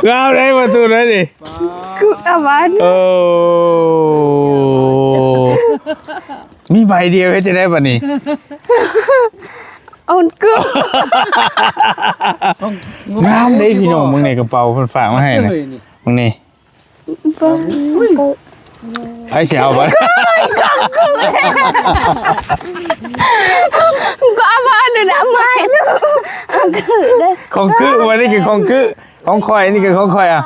งามเลยประตูเลยดิคืออะไรโอ้มีใบเดียวจะได้ป่ะนี่เอากึ๊บงามเลยพี่น้องมึงในกระเป๋าคนฝากมาให้นะมึงนี่ไอ้เสียวบ่ก็เอามาหนึ่งนะไม่คือได้ ของคือวันนี้คือของคือของคอยนี่คือของคอยอ่ะ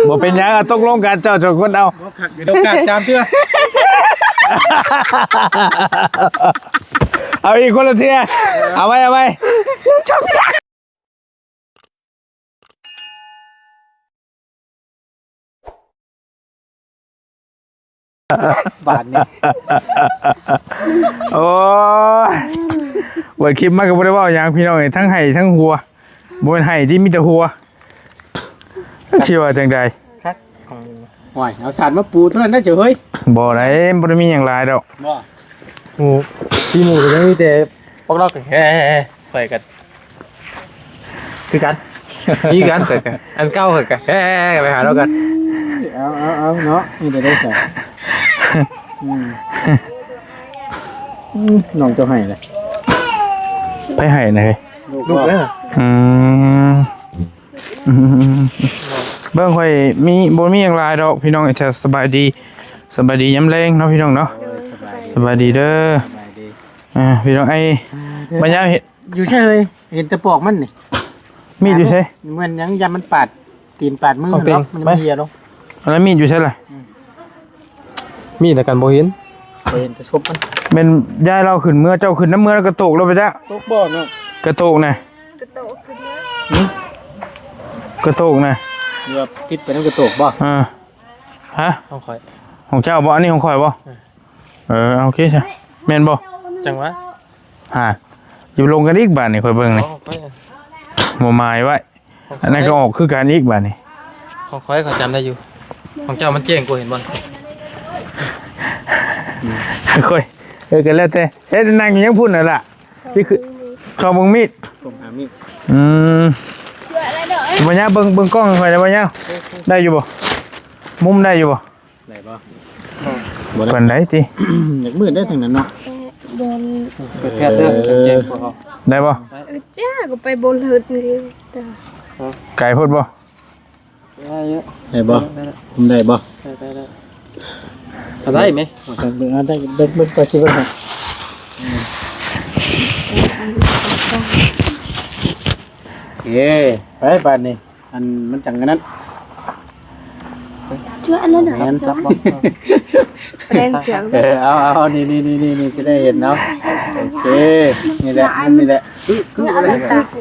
บ่เป็นยังตกลงกันเจ้าจงคนเอาเดี๋ยวกาดจามเชื่อเอาอีกคนละเทียเอาไหมชอบชักบาทนี่โอ้ยเปิดคลิปมาก็บ่ได้ว่าอย่างพี่น้องทั้งไห้ทั้งหัวบ่เป็นไห้ที่มีแต่หัวเชื่อว่าจังใดห่วยเอาสารมาปูเท่านั้นได้เจ้าเฮ้ยบ่ได้บ่ได้มีหยังหลายดอกบ่หมูที่หมูก็ยังมีแต่พวกเราก็แค่ไปกันคือกันนี่กันแต่อันเก่าก็แค่ไปหาเรากันเอาเนาะนี่ได้ใส่น้องเจ้าให้เลยไปให้นะเฮ้ยลูกเลยเบิ่งค่อยมีบ่มีหยังหลายดอกพี่น้องจะสบายดียามแลงเนาะพี่น้องเนาะสบายดีเด้อพี่น้องไอ้บรรยากาศอยู่ใช่เลยเห็นแต่ปอกมันนี่มีดอยู่ใช่เหมือนยังยามันปาดตีนปาดมือเนาะมันเหี้ยเนาะแล้วมีดอยู่ใช่ล่ะมีแต่กันบ่เห็นแต่ชบมันเป็นยายเราขึ้นเมื่อเจ้าขึ้นน้ำเมื่อกระโตกเราไปจ้ะตกบ่เนาะกระโตกนะกระโตกนะเรือติดไปน้ำกระโตกบ่ฮะของข่อยของเจ้าบ่อันนี้ของข่อยบ่โอเคใช่แม่นบ่จังวะอยู่ลงกันอีกบาทนี่ข่อยเบิ่งนี่หมู่หมายไว้อันนั้นก็ออกคือการอีกบาทนี่ของข่อยเขาจำได้อยู่ของเจ้ามันเจ๋งกว่าเห็นบ่ค่อยกันแล้วแต่นั่งยังพูดน่ะล่ะนี่คือชอบเบิ่งมีดผมหามีดบ่ยะเบิ่งกล้องข่อยได้บ่ยะได้อยู่บ่มุมได้อยู่บ่ได้บ่ปานใดติอยากมืดได้ทางนั้นเนาะไปแพทย์เด้อเจ็บบ่ได้บ่จ้าก็ไปบนหืดนี่ไก่พูดบ่ได้บ่ผมได้บ่ได้ไหมได้เบิ่งไปสิว่าไปบ้านนี่อันมันจังกันนั้นเชื่ออันนั้นหน่อยแรงเสียงเอานี่จะได้เห็นเนาะโอเคนี่แหละคืออะไร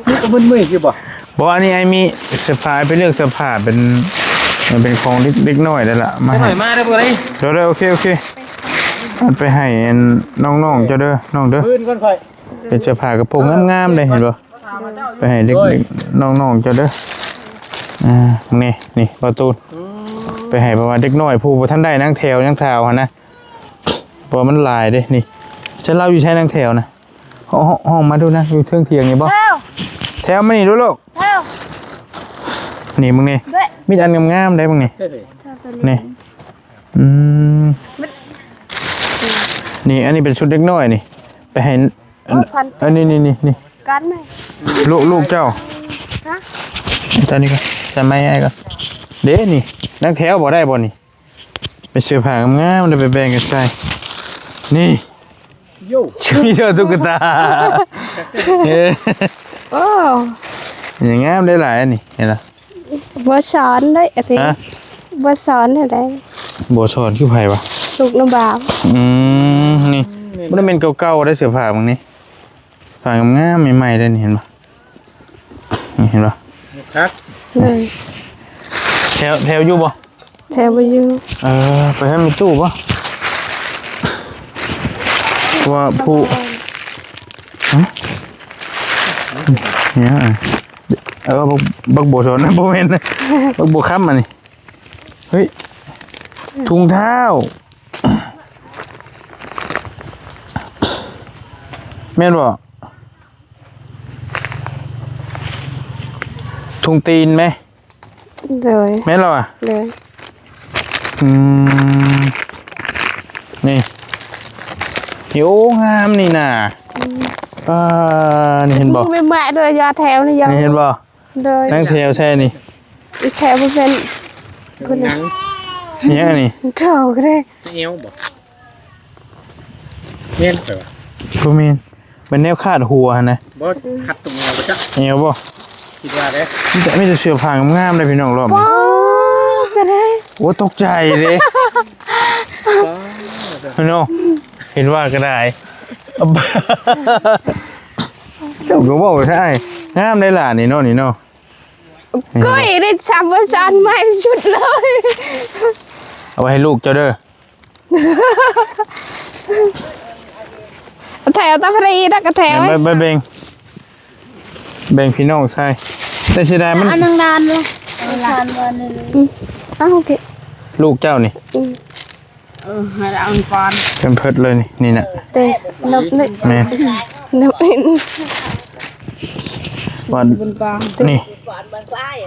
นี่ก็มึนๆสิบ่อันนี้ไอ้มีเสื้อผ้าไปเลือกเสื้อผ้าเป็นของเล็กน้อยได้ละมาให้มาได้บ่ได้เดี๋ยวโอเคมันไปให้น้องๆเจ้าเด้อน้องเด้อพื้นก่อนค่อยเป็นเสื้อผ้ากระโปรงงามๆเลยเห็นบ่ไปให้เด็กน้องๆเจ้าเด้อนี่ประตูไปให้ประมาณเด็กน้อยผู้บ่ทันได้นั่งแถวนั่งเท้าหั่นนะเพราะมันลายเด้นี่ฉันเล่าอยู่ใช้นั่งแถวนะห้องมาดูนะอยู่เทิงเถียงนี่บ่แถวมานี่ดูลูกนี่มึงนี่มีอันงามๆได้มึงนี่นี่นี่อันนี้เป็นชุดเด็กน้อยนี่ไปให้อันนี้กันไหมลูกเจ้าตอนนี้ก็จะไม่ให้ก็เด้นี่นั่งแถวบ่ได้บ่นี่ไปเสื้อผ้างามๆได้ไปแบ่งกันใส่นี่มีเจ้าตุ๊กตาโอ้อย่างงามได้หลายอันนี่เห็นล่ะบ่สอนได้อะติบ่สอนได้บ่สอนคือไผวะลูกน้ำบาปนี่บ่ได้เป็นเก่าๆได้เสื้อผ้าบางนี้ผ้างามๆใหม่ๆได้นี่เห็นบ่นี่เห็นบ่ครับแถวอยู่บ่แถวบ่อยู่ไปให้มีตู้บ่ว่าผู้เนี่ยบักโบสอนนะโบเมนนะบักโบค้ำมานี่เฮ้ยถุงเท้า แม่นบ่ทุ่งตีนไหม เลย แม่นเหรออ่ะ เลย นี่หิวงามนี่น่ะนี่เห็นบ่ ไม่แม่เลยยาแถวนี่ยัง นี่เห็นบ่ เลย นั่งแถวแช่นี่ แถวมันเป็นคน หนัง เนี่ยนี่ เท่าก็ได้ เอวบ่เงี้ยไปวะ บ่แม่นเป็นแนวคาดหัวนะ บ่ขัดตรงนี้บ่จ๊ะ เอวบ่ คิดว่าเด้ มีแต่เสื้อผ้างามๆเลยพี่น้องรอบนี้ ว้าวก็ได้ โอ้ตกใจเลยพี่น้องเห็นว่าก็ได้เจ้าก็บอกใช่งามได้ล่ะนี่เนาะนี่เนาะ ก็อีกได้3%ไม่ชุดเลย เอาไว้ให้ลูกเจ้าเด้อ แถวตะพรีนักกระแถว ไปแบ่งพี่น้องใช่แต่เสียดายมัน อันนานเลยโอเค ลูกเจ้านี่ ให้เราเอาปอน เป็นเพิดเลยนี่น่ะ เตะนบนี่ แม่ นบนี่ วันนี่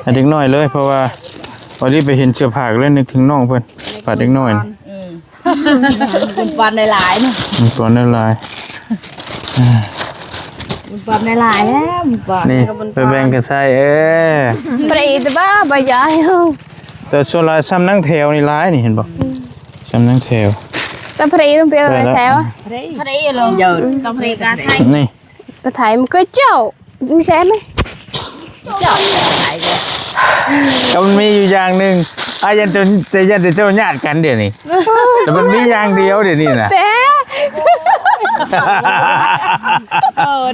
อันเด็กน้อยเลยเพราะว่าวันนี้ไปเห็นเสื้อผ้าก็เลยนึกถึงน้องเพิ่นฝากเด็กน้อยนี่ เป็นปอนในหลายเนาะ มันตัวนั่นลาย เป็นปอนในหลายแล้วเป็นปอน นี่ไปแบ่งกันใส่ปรีตบ้าใบใหญ่เฮา แต่ส่วนลายซ้ำนั่งแถวนี่ร้ายนี่เห็นบ่ซ้ำนั่งแถว ตะพรีต้องเปลี่ยนแถว เขาได้ลงเยอะต้องเพลงการไทย นี่ กระถ่ายมันก็เจ้าไม่ใช่ไหม เจาะไหลเลย ก็มันมีอยู่อย่างหนึ่งยันจนยันจะเจ้าญาติกันเดี๋ยวนี้แต่มันมีอย่างเดียวเดี๋ยวนี้นะ แต่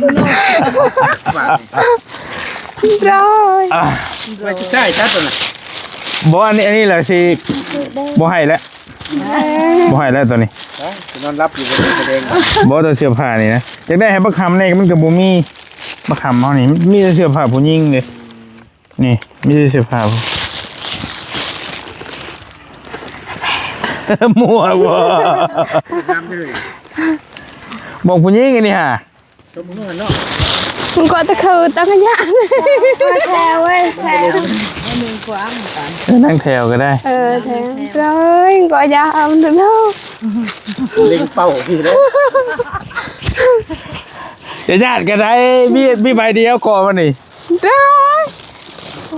นุ่ม ร้อย ไปใช่ชัดตัวน่ะ บ่อันนี้แหละสิบ่ให้แล้วบ่ให้แล้วตัวนี้ จะนอนรับอยู่บนแสดง บ่ตัวเสื้อผ้านี่นะอยากได้ให้บักคำนี่มันก็บ่มีบักคำเฮานี่มีแต่เสื้อผ้าผู้หญิงเลยนี่มีแต่เสื้อผ้าผู้ มั่วบ่ น้ำเลย บอกผู้หญิงอันนี้ฮะ ตัวมึงเนาะ มันก็ตะคือตั้งยะ แถวเว้ยแถว นั่งแถวก็ได้ แถวร้อยก็ยาเอามันถึงเท่า เล็งเป้าพี่เลย เดี๋ยวญาติก็ได้มีใบเดียวก่อนมานี่ ร้อย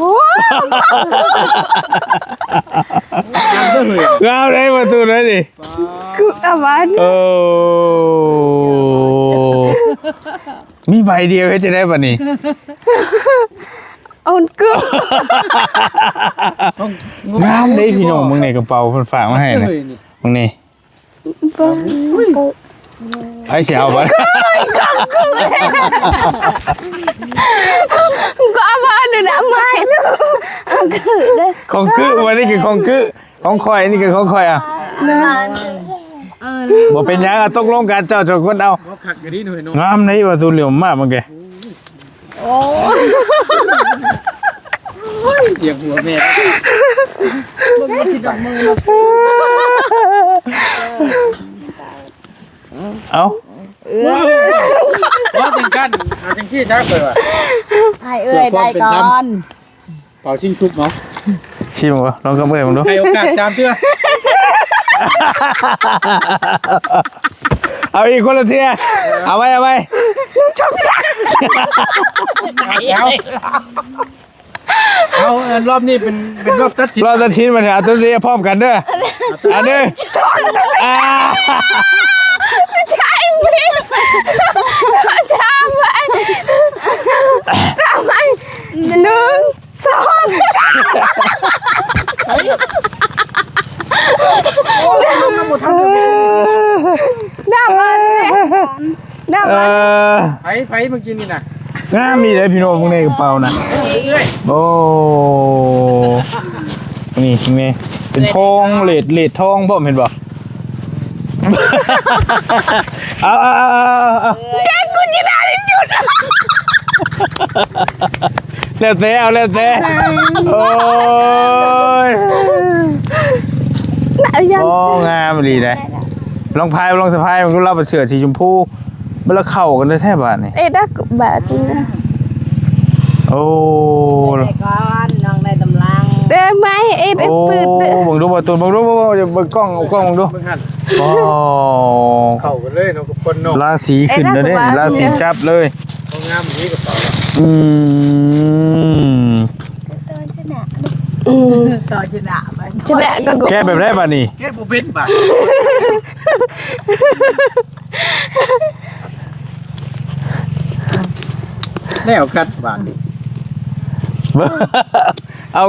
ว้าว น้ำเลย เอาได้ประตูนั้นดิ กูเอาบ้าน โอ้มีใบเดียวจะได้ป่ะนี่ เอากู งามได้พี่น้องมึงในกระเป๋าเพิ่นฝากมาให้นะมึงนี่ไอ้เสียวบ่ กูเอาบ้านเลยนะไม่ลูกคือได้ ของคือวันนี้คือของคือของคอยนี่คือของคอยอ่ะบ่เป็นหยังตกลงกันเจ้าทุกคนเอา เขาขักกันนี่หน่อยเนาะ งามในประตูเหลี่ยมมากมึงแก เสียงหัวแม่ เอา ว่าเป็นกันเอาจังซี่จ้าเคยว่ะ ให้เอ้ยได้ก่อน เป่าชิงชุบเนาะ ชิมบ่ลองกับเอ้ยมึงดู ให้โอกาสตามเชื่อ เอาอีกคนละเทียเอาไว้แล้วเอารอบนี้เป็นรอบตัดสิน เราจะชิ้นมันเอาตัวเทียพร้อมกันเด้ออันนี้อ่า ใช่ไหมทำไม1 2 น้ำมันน้ำมัน ไผเมื่อกี้นี่นะ งามมีเลยพี่โน้องในกระเป๋านะโอ้นี่นี่เป็นทองเลดทองบ่เห็นบ่เอาแกกูจะได้จุด แล้วแต่เอาแล้วแต่โอ้ย น่ะยัง โอ้งามดีเลยลองพายลองสะพายมันก็เล่าเป็นเสือสีชมพู เวลาเข้ากันได้แท้บาดนี่ เอ็ดดักบาดนะ โอ้ ได้ก่อนน้องได้ตำลัง แต่ไม่เอ็ด โอ้ ปืด บังดูประตูบังดูเดี๋ยวเบิ่งกล้องเอากล้องบังดู เบิ่งหั่น โอ้ เข้ากันเลยเนาะกับคนเนาะ ราศีขึ้นแล้วเด้ราศีจับเลย เอางามนี้กับเป๋า อืม อืม ต่อชนะไป จะแหละก็ แก้แบบได้บาดนี่ แค่บ่เป็นบาดแล้วกัดบาดนี่ เอา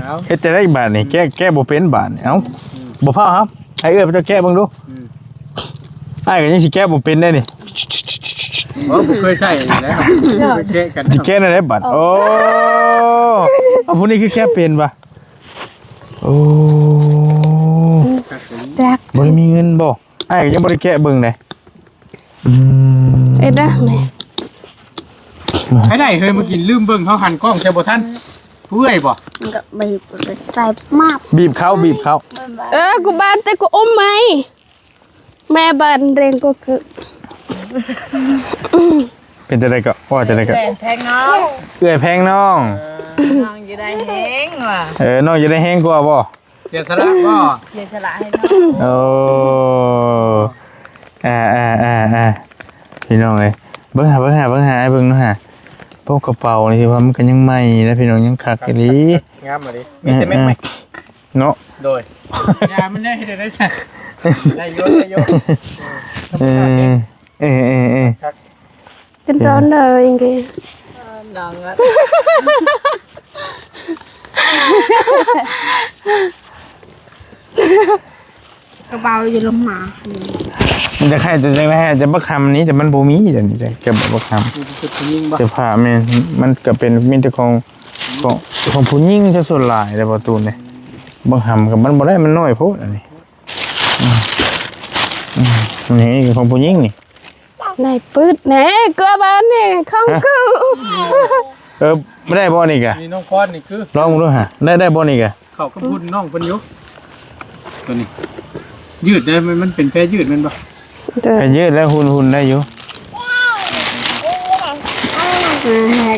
เอา เฮ็ดจะได้บาดนี่แก้บ่เป็นบาดนี่เอ้าบ่พอครับให้เอ้ยไปเจ้าแก้เบิ่งดูอ้ายก็ยังสิแก้บ่เป็นได้นี่ บ่เคยใช้แล้วแกะกัน สิแก้ได้บาดโอ้เอาผู้นี้คือแก้เป็นป่ะโอ้ ดัก บ่ได้มีเงินบ่อ้ายก็ยังบ่ได้แก้เบิ่งเลยอืม เอ็ดดักแม่ ให้ได้เฮ้ยเมื่อกี้ลืมเบิ่งเขาหันกล้องใช่บ่ทันเพื่อยบ่ ก็บีบใส่มาก บีบเขา กูบ้านแต่กูอมไหมแม่บ้านเรียนก็คือ เป็นจะได้ก็ว่าจะได้ก็ แทงน้อง เอื้อยแพงน้อง น้องจะได้แห้งว่ะ น้องจะได้แห้งกว่าบ่ เสียสละบ่ เสียสละให้น้อง โอ้พี่น้องเอ้ยเบิ่งหาไอ้เบิ่งเนาะฮะพวกกระเป๋านี่ที่ว่ามันก็ยังใหม่นะพี่น้องยังคักอีหลี งามมาดิมีแต่แม่ เนาะ โดยยามันได้ให้ได้ใช่ได้โยน เออ เป็นร้อนเลยจริง น้องก็ กระเป๋าอยู่ลงมา มันจะใครจะไม่ให้จะบักคำนี้แต่มันบ่มีเดี๋ยวนี้จะบักค คือผู้หญิงบ่ ำจะผ่ามันก็เป็นมีแต่ของผู้หญิงจะส่วนหลายแต่ประตูเนี่ยบักคำกับมันบ่ได้มันน้อยโพดอันนี้นี่คือของผู้หญิงนี่ ๆในปืดแหน่ก็บ้านนี่ของกู ไม่ได้บ่นี่กะ นี่น้องพรนี่คือ ลองดูฮะได้บ่นี่กะ เขากระพุ้นน้องเพิ่นอยู่ตัวนี้ยืดได้มันเป็นแพรยืดมันบ่ ไปยืดแล้วหุ่นได้อยู่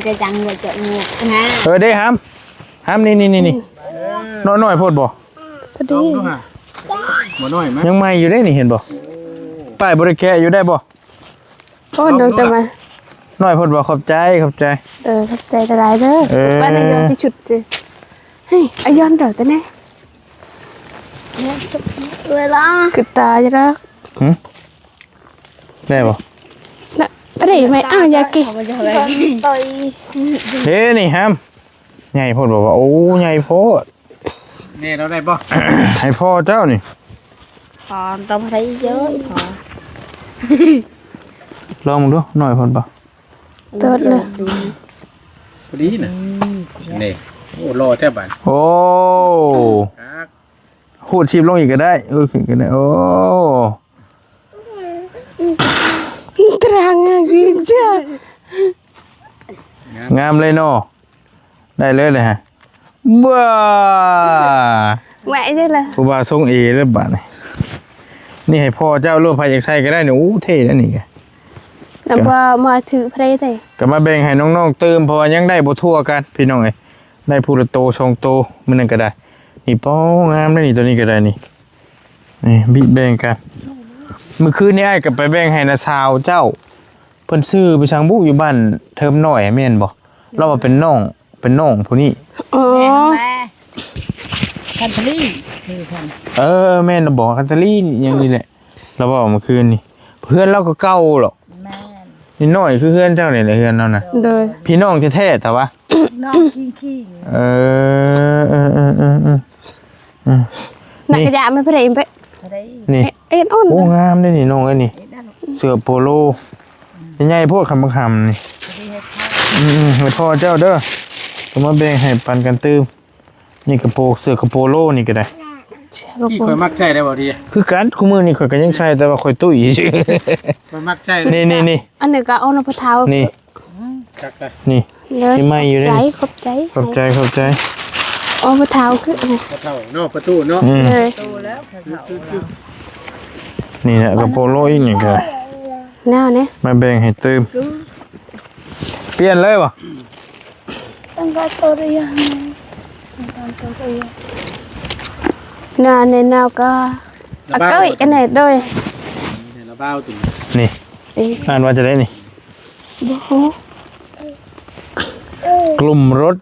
จะจังว่าจะงูนะ ได้ห้ามนี่น้อยโพดบ่ พอ ต้ ดี องดูฮะบ่น้อยมั้ย ยังใหม่อยู่ได้นี่เห็นบ่ป้ายบริแกะอยู่ได้บ่ โอ้น้องจะมา น้อยโพดบ่ขอบใจ ขอบใจแต่ไรเด้อบ้านนายอนที่ชุดจ้ะเฮ้ยอายอนเด้อแต่แน่ เวลา คือตาจะรัก ได้บ่ น่ะอะไรไหมอ้าวยากิ มันจะอะไรต่อย นี่ห้ามใหญ่โพดบ่ว่าโอ้ใหญ่โพด นี่เราได้บ่ ให้พ่อเจ้านี่ ขอต้องใช้เยอะขอ ลองมึงดูน้อยโพดบ่ เติดเลย พอดีน่ะนี่โอ้รอแท้บัด โอ้หูดชีพลงอีกก็ได้ขึ้นก็ได้โอ้ ตรังอ่ะกินจ้ะ งามเลยเนาะได้เลยฮะบ้า แหวะใช่เลย ผู้บ่าวทรงเอเลยบาดนี่ให้พ่อเจ้าร่วมพายอยากใช้ก็ได้เนี่ยโอ้เท่แล้วนี่ไง แต่พอมาถือเพลย์เลย ก็มาแบ่งให้น้องๆเติมเพราะว่ายังได้บ่ทั่วกันพี่น้องเอ้ยได้ผู้ละโตชงโตมันนั่นก็ได้นี่ป้องามได้นี่ตัวนี้ก็ได้นี่บิแบ่งกันเมื่อคืนนี้ไอ้ก็ไปแบ่งให้นาสาวเจ้าเพิ่นซื้อไปช่างบุอยู่บ้านเทิมน้อยแม่นบ่เราว่าเป็นน้องผู้นี้ อ๋อ แม่คันทรี่คือคัน แม่นบอกคันตาลี่นี่ยังนี่แหละเราบอกเมื่อคืนนี่เพื่อนเราก็เก่าหรอก แม่ นี่น้อยคือเพื่อนเจ้าเนี่ยแหละเพื่อนเราน่ะ โดย พี่น้องแท้ๆแต่ว่า น้องขี้ นักกระยาไม่เพลย์ไป อะไร นี่ เอ็นอ่อน โอ้งามได้นี่น้องไอ้นี่เสื้อโปโลใหญ่ๆพวกคำบักคำนี่ให้พ่อเจ้าเด้อก็มาแบ่งให้ปันกันตื้มนี่กระโปรงเสื้อกระโปโลนี่ก็ได้ เชื่อกระ ที่ โปร ค่อย ง มักใช้ได้บ่ดี คือกันคู่มือนี่ข่อยก็ยังใช้แต่ว่าข่อยตุ้ยชื่อ ค่อยมักใช้ นี่ อันนี้ก็เอาน้ำพะเท้า นี่ จักเลย นี่ เลย ที่ไม่อยู่เลย ใจขอบใจ ขอบใจ เอาพะเท้าคือ ประตูเนาะประตูเนาะ เลย โตแล้วเขา นี่แหละกระโปโลอีกนี่ก็ เ แนวนี้ มาแบ่งให้ตื่มเปลี่ยนเลยบ่ ตั้งแต่ตัวเรียนแนวในแนวก็ก็อีกอันไหนด้วย ระบ้าติ นี่ อีก อ่านว่าจะได้นี่ บ่ฮู้ กลุ่มรถ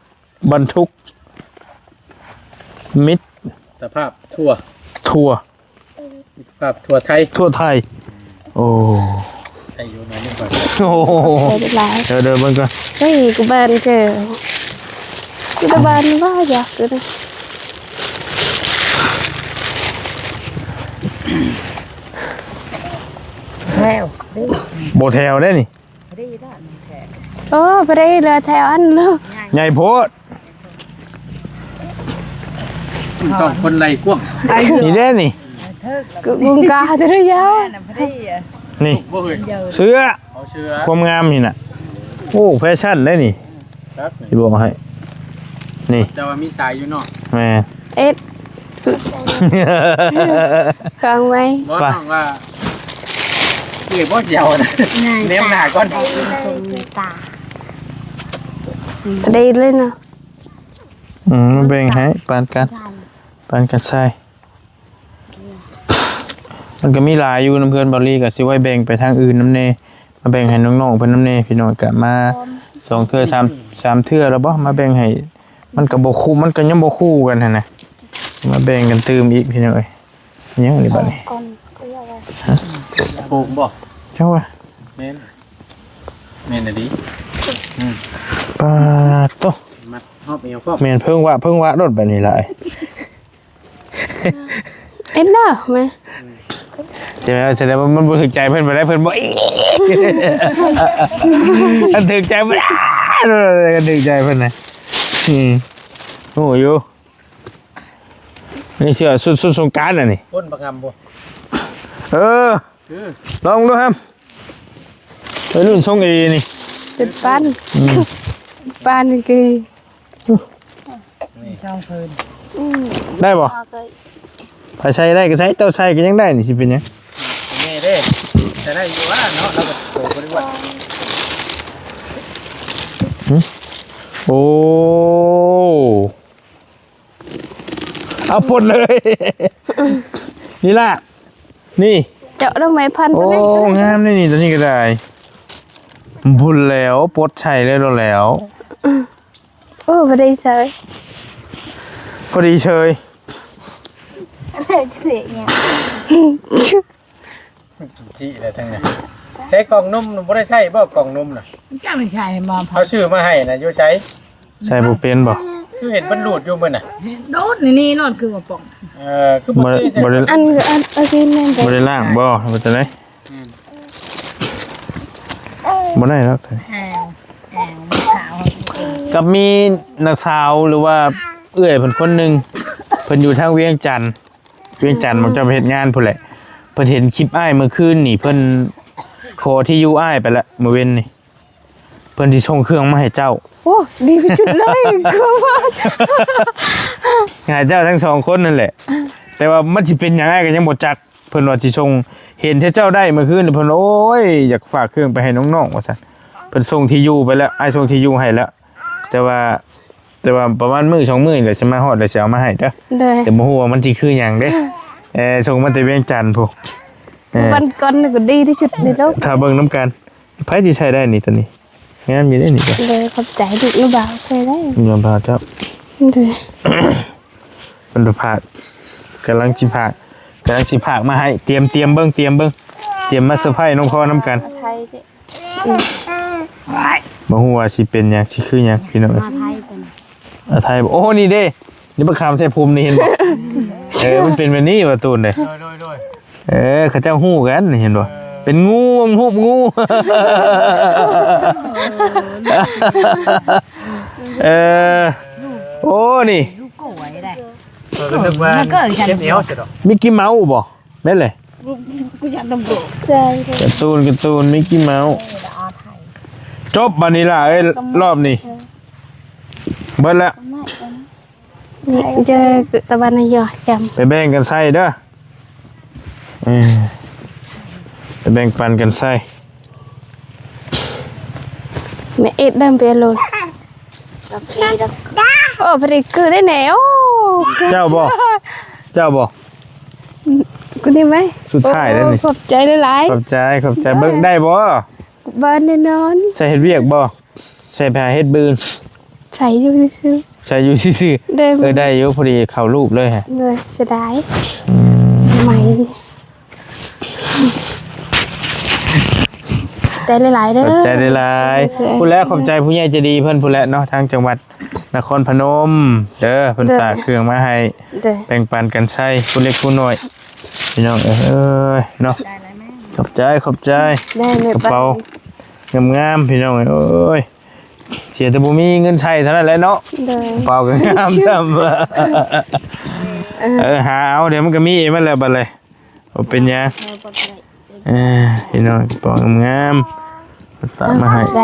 บรรทุกมิตร สภาพทั่ว ทัวร์ สภาพทั่วไทย ทั่วไทยโอ้ ไทยอยู่ในนี่ก่อน โห ไปหลาย เดินเบิ่งก่อน เฮ้ยกูบ้านเจอกูตะบ้านว่าอยากกูนะ แล้ว โบแถวได้นี่ ได้ได้แท้ โอ้ไปได้เลยแถวอันเลย ใหญ่โพด ต้องคนไรกว้าง นี่ได้นี่ เทิก กูกุงกาจะได้ยาว น่ะพอดีอ่ะ นี่ บ่เคย เยอะ เสื้อ เอาเชื้อ ความงามนี่น่ะโอ้แฟชั่นได้นี่ ครับ ที่บอกให้นี่ แต่ว่ามีสายอยู่เนาะ แม่ เอ็ดกลางไว้ บ่ต้องว่าเก็บบ่เจียวนะเนมหน้าก่อน ไปได้เลยเนาะ แบ่งให้ปานกันใส่มันก็มีหลายอยู่น้ำเพื่อนบอลลี่กับซิไว้แบ่งไปทางอื่นน้ำเนมาแบ่งให้น้องๆเพิ่นน้ำเนพี่น้องกะมา2เทื่อ3เทื่อแล้วบ่มาแบ่งให้มันก็บ่คู่มันก็ยังบ่คู่กันหั่นน่ะมาแบ่งกันตื่มอีกพี่น้องเอ้ยยังนี่บัดนี้ ปลูกบ่ เจ้าว่า แม่นน่ะดิ ปาดโต มัดฮอบเอวพร้อม แม่นเพิ่งว่ารถแบบนี้ล่ะ เอ็ดเนาะแม่ ใช่ไหมแสดงว่ามันบ่ถึกใจเพิ่นบ่ได้เพิ่นบ่อีอันถึกใจบ่ได้กันถึกใจเพิ่นน่ะโอ้อยู่นี่เชื่อสุดสงกรานต์น่ะนี่ พ่นประกำบ่ เออ คือ ลองดูครับไปรุ่นทรงเอนี่ จุดปั้นปั้นกี่ ช่องเพิ่น ได้บ่ถ้าใช้ได้ก็ใช้เจ้าใช้ก็ยังได้นี่สิเป็นหยัง นี่เด้จะได้อยู่ว่าเนาะเราก็โตบ่ได้ว่า โอ้เอาปลดเลย นี่ล่ะนี่ เจาะต้องไม้พัน โอ้ ตัวนี้ งามนี่ตัวนี้ก็ได้บุญแล้วปลดใช้เลยแล้ว โอ้ไปได้ใส่ พอดีเชย ที่อะไรทั้งนั้นใช้กล่องนมบ่ได้ใช้บ่กล่องนมน่ะ จ้าไม่ใช่มอม เขาชื่อมาให้น่ะอยู่ใช้ ใช่บ่เป็นบ่ คือเห็นมันหลุดอยู่มื้อน่ะ โดดนี่นอนคือว่าป่อง คือ บ่ได้บ่ได้ อันเอากินนั่นไป บ่ได้ล่างบ่บ่จะได้บ่ได้แล้ว แอวขาว กับมีนักสาวหรือว่าเอื้อยเพิ่นคนหนึงเพิ่นอยู่ทางเวียงจันทน์มันจะไปเฮ็ดงานพุ่นแหละเพิ่นเห็นคลิปอ้ายเมื่อคืนนี่เพิ่นขอที่อยู่อ้ายไปละมื้อเว้นนี่เพิ่นสิส่งเครื่องมาให้เจ้า โอ้ดีไปชุดเลยคือว่า ให้เจ้าทั้งสองคนนั่นแหละ แต่ว่ามันสิเป็นหยังไงก็ยังบ่จักเพิ่นว่าสิส่งเห็นเจ้าได้เมื่อคืนนี่เพิ่นโอ้ยอยากฝากเครื่องไปให้น้องๆว่าซั่นเพิ่นส่งที่อยู่ไปแล้วอ้ายส่งที่อยู่ให้แล้ว แต่ว่าประมาณมื้อ2มื้อนี่แหละสิมาฮอดแล้วสิเอามาให้เด้อ เลย แต่บ่ฮู้ว่ามันสิคือหยังเด้ส่งมาแต่เวียงจันทน์พุวันก่อนก็ดีที่สุดในโลก ถ้าเบิ่งนํกันไผสิใช้ได้นี่ตัวนี้งานมีได้นี่จ้ะ เลยขอบใจดุหรือเปล่าใช่ได้ ยอมพาเจ้า เลย เพิ่นพากกำลังสิพากมาให้เตรียมเบิ่งเตรียมมาเซอร์ไพรส์น้องพ่อนํกัน ไทยสิ บ่ฮู้ว่าสิเป็นหยังสิคือหยังพี่น้อง มาไทยเป็น ไทยโอ้นี่เด้นี่บักขามใส่ภูมินี่เห็นบ่ มันเป็นแบบนี้ว่าตูนเด้ โดย เขาเจ้าฮู้กันเห็นบ่เป็นงูฮูบงู โอ้นี่ ลูกโกยได้ ก็นึกว่าเจ็บเหนียวสิดอก มิกกี้เมาส์บ่แม่นเลย กูอยากดมโก ใช่ การ์ตูนมิกกี้เมาส์จบบัดนี้ล่ะรอบนี้เบิดแล้ว นี่เจอตะวันนายอจำ ไปแบ่งกันใส่เด้อไปแบ่งปันกันใส่ mẹ ít đâm về luôn ô phải cứ đấy nè ô เจ้าบ่เจ้าบ่ cứ đi mấy สุดท้ายแล้วนี่ ขอบใจได้หลาย ขอบใจเบิ่งได้บ่ บ้านแน่นอน ใส่เฮ็ดเวียกบ่ใส่ผ้าเฮ็ดบืน ใส่อยู่ซื่อ ใส่อยู่ซื่อ ๆได้ ๆได้อยู่พอดีเข้ารูปเลยฮะ เลยเสียดายใหม่ใจหลายๆเด้อ ขอบใจหลายๆผู้แล้วขอบใจผู้ใหญ่ใจดีเพิ่นผู้แล้วเนาะทางจังหวัดนครพนมเด้อเพิ่นฝากเครื่องมาให้ เด้อ แบ่งปันกันใช้ผู้เล็กผู้น้อยพี่น้องเอ้ยเนาะขอบใจ ได้แม่ กระเป๋างามๆพี่น้องเอ้ยเสียแต่บ่มีเงินใช้เท่านั้นแหละเนาะ เด้อก ระเป๋าก็งามซ้ำหาเอาเดี๋ยวมันก็มีเองมันแล้วบัดเลยบ่เป็นหยังพี่น้องกระเป๋างามๆฝากมาให้ ขอบใจ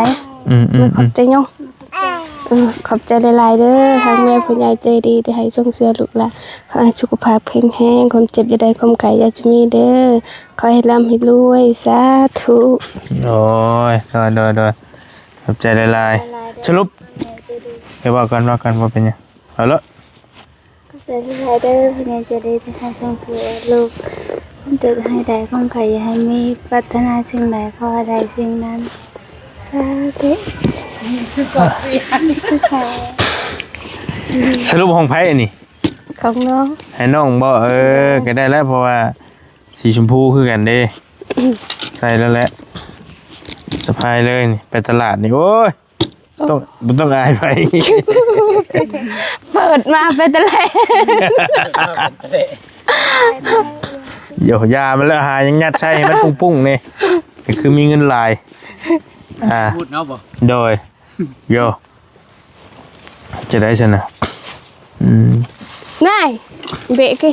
ขอบใจยงขอบใจหลายๆเด้อทางแม่ผู้ใหญ่ใจดีที่ให้ส่งเสียลูกหลานขอให้สุขภาพแข็งแรงความเจ็บอย่าได้ความไข้อย่าจะมีเด้อขอให้ร่ำให้รวยสาธุ โอ้ยโดยขอบใจหลายๆสรุปเดี๋ยวว่ากันว่าเป็นหยังเอาละ ใจที่ให้ได้พยายจะได้ที่ให้ส่งเสียลูกจะให้ได้ความใครให้มีปรารถนาสิ่งใดขอให้ได้สิ่งนั้นสาธุ สรุปของไพ่อันนี้ ของน้อง ให้น้องบ่ก็ได้แล้วเพราะว่าสีชมพูคือกันเด้ใส่แล้วแหละสะพายเลยนี่ไปตลาดนี่โอ้ยต้องอายไป เปิดมาเป็นตะเล เดี๋ยวยามันแล้วหายังยัดใช่ให้มันปุ้งๆนี่นี่คือมีเงินหลายพูดเนาะบ่ โดยโยจะได้ชนะง่ายเบะกี่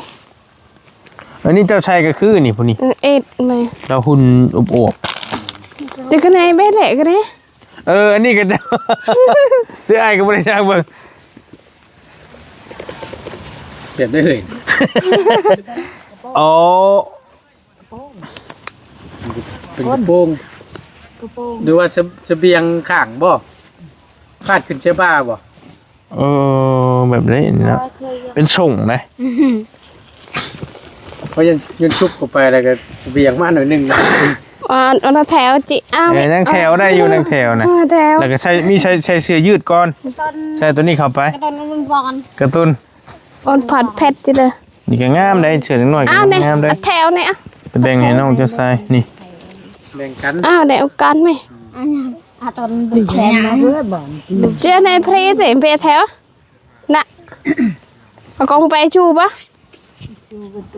อันนี้เจ้าชายก็คือนี่พวกนี้ เอ็ดมา เราหุ่นอวบ จะกันไหนเบะแหละกันไหน อันนี้ก็จะ ซื้อไอ้ก็ไม่ได้จ้างเบิ่ง เปลี่ยนได้เลย อ๋อ เป็นกระโปรงหรือว่าเสบียงข้างบ่คาดขึ้นเชื้อบ้าบ่ แบบนี้นะเป็นส่งนะ เพราะยันชุบเข้าไปแล้วก็เสบียงมาหน่อยนึงนะ อันแถวจิอ้าว นั่งแถวได้อยู่นั่งแถวนะ แถว แล้วก็ใช้เสื้อยืดก่อนใส่ตัวนี้เข้าไป ตอนนั้นมันบอล กระตุ้น อันผัดเผ็ดจิเลย นี่ก็งามได้เฉื่อยหน่อยก็ อ้าวเนี่ย งามได้ แถวเนี่ย จะแบ่งให้น้องเจ้าชายนี่ แบ่งกัน อ้าวเดี๋ยวกันไหม ตอนดูแขนมาเพื่อบอก เจ้าในพรีสิเปียแถวน่ะเอากองไปชูปะ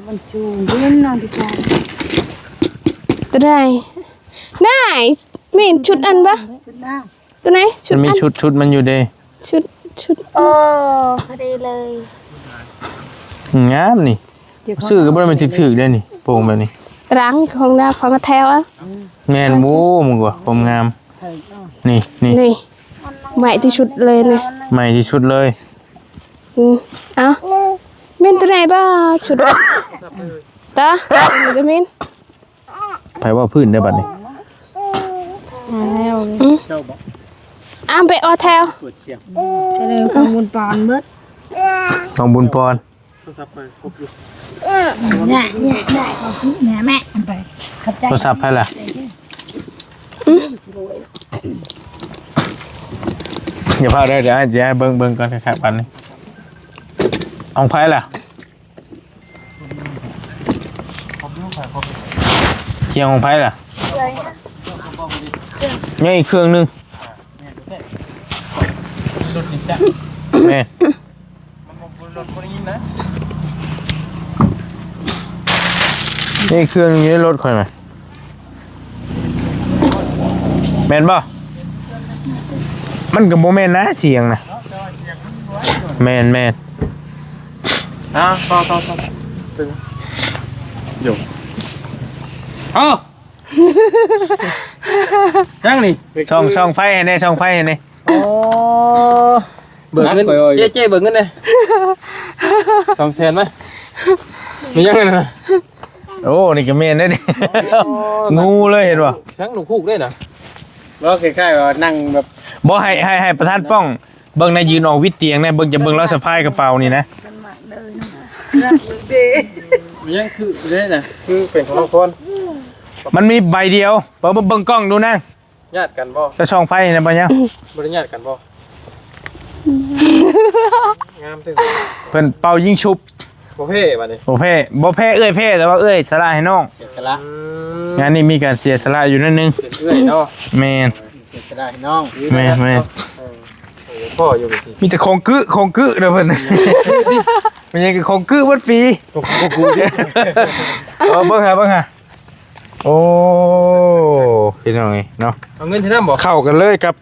มันชูเล่นนอนดีกว่า ตัวไหนนายไม่เห็นชุดอันปะตัวไหนชุ มั ด นมี อัน ชุดมันอยู่เด้ ชุด โอ้พอดีเลย งามนี่ซื้อก็บ่ได้มันถึกๆได้นี่โป่งแบบนี้ รังของดาวของแถวอ่ะ แม่นโว้มึงว่าความงามนี่ นี่ใหม่ที่ชุดเลยเนี่ย ใหม่ที่สุดเลย เอามินตัวไหนบ้าชุดตาจะมิน ไผว่าพื้นได้บัดนี้ เจ้าบอก อ้ามไปออแถว ปวดเสียง จะเลยของบุญปอนเบิด น้องบุญปอน โทรศัพท์ไปครบอยู่ เนี่ยของพี่แม่ไปขับใจ โทรศัพท์ไผล่ะอย่าพาได้เดี๋ยวให้เบิ่งก่อนครับบัดนี้เอาไผล่ะเคียงของไผล่ะยังอีกเครื่องนึงแม่นี่เครื่องนี้รถค่อยไหมแม่นบ่มันกับโมแมนนะเสียงนะแม่น ต่อตึงอยู่ยังนี่ ช่องไฟให้แน่ช่องไฟให้แน่ โอ้เบิกเงินเจ๊เบิกเงินเลย200,000มั้ยมียังไงนะ โอ้นี่ก็แม่นได้ดิงูเลยเห็นป่ะ ทั้งหนูคูกด้วยนะแล้วคล้ายๆว่านั่งแบบ บ่ให้ประธานป้องเบิ่งในยืนออกวิดเตียงนะเบิ่งจะเบิ่งแล้วสะพายกระเป๋านี่นะ ยังคือเด้น่ะคือเป็นของคน มันมีใบเดียวเบิ่งกล้องดูนะ ญาติกันบ่ จะช่องไฟนะบ่ยัง บ่ได้ญาติกันบ่งามตึง เพิ่นเป่ายิงชุบ บ่เพ่บัดนี้ บ่แพ้เอ้ยแพ้แต่ว่าเอ้ยสละให้น้อง เสียสละ งานนี้มีการเสียสละอยู่นั่นนึง เป็นเอื้อยเนาะ แม่น เสียสละให้น้อง แม่น พ่ออยู่สิ มีแต่ของกึเด้อเพิ่นมันยังของกึเบิดปี กูเด้ เบิ่งหาโอ้พี่น้องเอ้ยเนาะ เอาเงินที่นำบ่ เข้ากันเลยกับ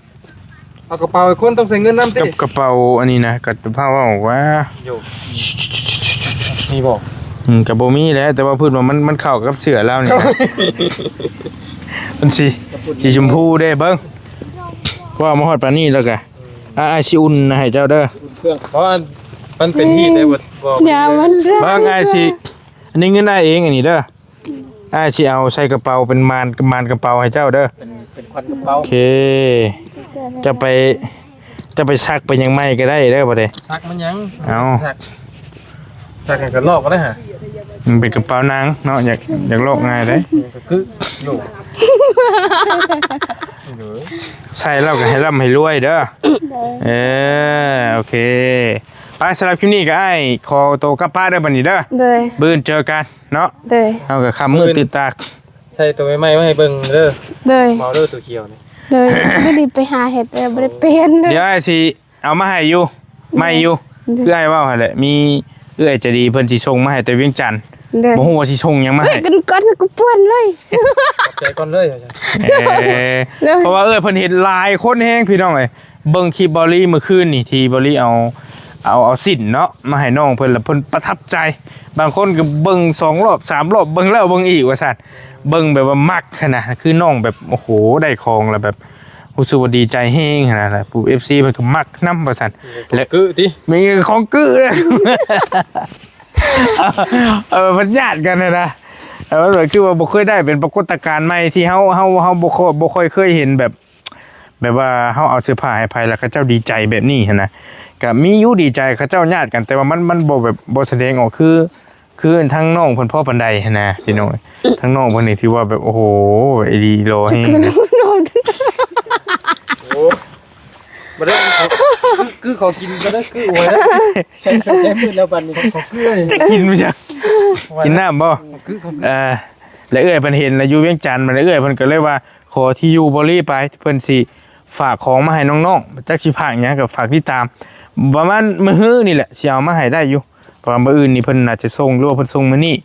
เอากระเป๋าไอ้คนต้องใส่เงินนำติ กับกระเป๋าอันนี้นะกับผ้าว่าบอกว่า อยู่มีบ่ กับโบมี่แหล้วแต่ว่าพูดว่ามันเข้ากับเสือแล้วนี่นะมันสีชมพูได้เบิ้งว่ามาฮอดปานนี้แล้วกะอาชิอุ่นนะให้เจ้าเด้อ เครื่องเพราะมันเป็นที่ได้บ่ อย่ามันเรื่อง เบิ้งอาชิอันนี้เงินได้เองอันนี้เด้ออาชิเอาใส่กระเป๋าเป็นมานกระเป๋าให้เจ้าเด้อ เป็นควันกระเป๋า โอเคจะไปซักไปยังไม่ก็ได้เด้อบ่ได้ ซักมันยัง เอา ซักกันลอกก็ได้ฮะ มันเป็นกระเป๋านางเนาะอยากโลกง่ายเด้ คืออยู่ ใส่แล้วก็ให้ร่ำให้รวยเด้อโอเคไปสำหรับคลิปนี้ก็ไอ้ขอโตวกลับป้านเด้อบัดนี้เด้อ เลย บื้นเจอกันเนาะ เลย เอากับคำมือตื่นตาก ใส่ตัวใหม่ๆมาให้เบิ่งเด้อ เลย เมาเด้อตัวเขียวนี่ เลยไม่ได้ไปหาเห็ดเลยไม่ได้เป็นเลย เดี๋ยวไอ้สิเอามาให้อยู่ไม่อยู่คือไอ้ว่าหั่นแหละมีเอื้อยจะดีเพิ่นสิส่งมาให้แต่เวียงจันทน์ เลย บ่ฮู้ว่าสิส่งหยังมา เฮ้ย ให้ กันก้อนกูป้วนเลย ขอบใจก่อนเลยอาจารย์ เเพราะว่าเอื้อยเพิ่นเห็นหลายคนแฮงพี่น้องเอ้ยเบิ่งคลิปบอลลี่เมื่อคืนนี่ที่บอลลี่เอาสินเนาะมาให้น้องเพิ่นแล้วเพิ่นประทับใจ บางคนก็เบิ่ง2รอบ3รอบเบิ่งแล้วเบิ่งอีกว่าซั่นเบิ่งแบบว่ามักขนาดคือน้องแบบโอ้โหได้ของแล้วแบบรู้สึกว่าดีใจแฮงขนาดนั้นปู่ FC เพิ่นก็มักนำว่าซั่นและ คือติ มีของกึ้เลยมันญาติกันนะมันคือว่าบ่เคยได้เป็นปรากฏการณ์ใหม่ที่เฮาบ่ค่อยเคยเห็นแบบว่าเฮาเอาเสื้อผ้าให้ไผแล้วเขาเจ้าดีใจแบบนี้หั่นนะก็มีอยู่ดีใจเขาเจ้าญาติกันแต่ว่ามันบ่แบบบ่แสดงออกคือทั้งน้องเพิ่นพ่อปานใดหั่นนะพี่น้องทั้งน้องเพิ่นนี่ที่ว่าแบบโอ้โหไอ้ดีโลแฮง โอ้บ่ได้คือเขากินก็ได้คืออวยนะใช้พื้นแล้วบัดนี้เขาคือเลย จะกินบ่จักกินน้ำบ่แล้วเอื้อยเพิ่นเห็นแล้วอยู่เวียงจันทน์มันเอื้อยเพิ่นก็เลยว่าขอที่อยู่บ่รีไปเพิ่นสิฝากของมาให้น้องๆจักสิพากหยังก็ฝากติดตามประมาณมื้อฮื้อนี่แหละสิเอามาให้ได้อยู่เพราะว่ามื้ออื่นนี่เพิ่นน่าจะส่งหรือว่าเพิ่นส่งมื้อนี้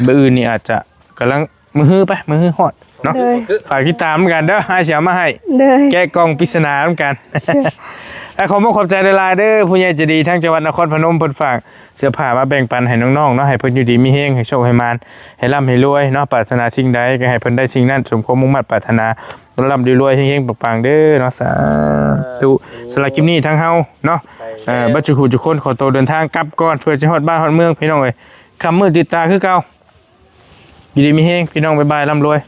มื้ออื่นนี่อาจจะกำลังมื้อฮื้อไปมื้อฮื้อฮอดเนาะ เลย ฝากติดตามกันเด้อให้สิเอามาให้ เลย แก้กล่องปริศนาเหมือนกัน ขอขอบใจหลายๆเด้อผู้ใหญ่ใจดีทั้งจังหวัดนครพนมเพิ่นฝากเสื้อผ้ามาแบ่งปันให้น้องๆเนาะให้เพิ่นอยู่ดีมีแฮงให้โชคให้มานให้ร่ำให้รวยเนาะปรารถนาสิ่งใดก็ให้เพิ่นได้สิ่งนั้นสมความมุ่งมั่นปรารถนาร่ำรวยๆเฮงๆปังๆเด้อเนาะสาธุสำหรับคลิปนี้ทั้งเฮาเนาะบัดจุทุกคนขอตัวเดินทางกลับก่อนเพื่อจะฮอดบ้านฮอดเมืองพี่น้องเอ้ยคำมือติดตาคือเก่าอยู่ดีมีแฮงพี่น้องบ๊ายบายร่ำรวย